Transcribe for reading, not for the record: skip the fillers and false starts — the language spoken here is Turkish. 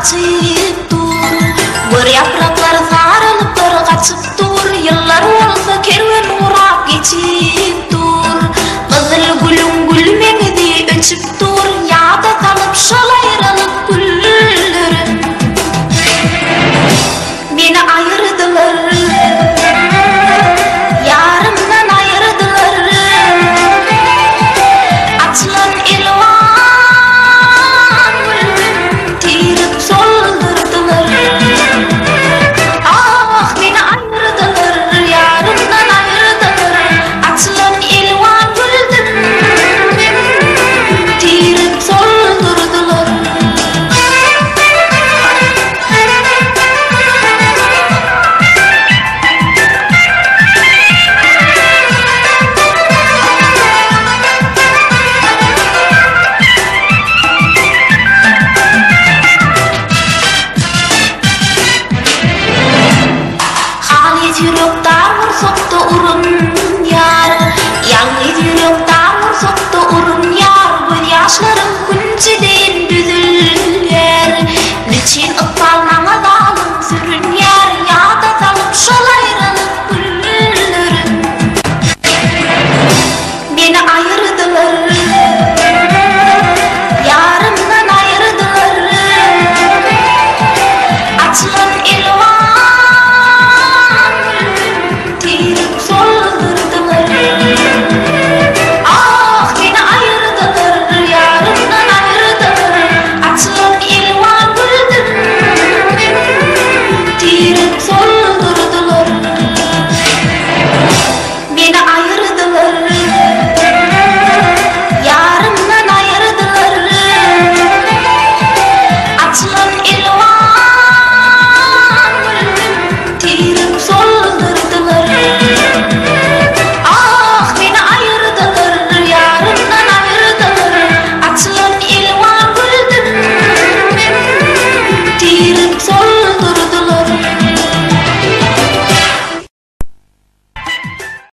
açıp dur. Bir yapraklar sarılıp bir kaçıp dur. Yıllar olsa kervan uğrap geçip dur. Kızıl gülüm gülmengidi öçüp dur. Yağda kalıp şol ayrılık güllerim. Beni ayırdılar, yarımdan ayırdılar. Açılan ilvan gülüm tirip soldurdular. Ah beni ayırdılar, yarımdan ayırdılar. Açılan ilvan gülüm tirip soldurdular. Halit yürek damır soktu urun yar. Yalnız yürek damır soktu urun yar. Bu yaşlarım kunçidi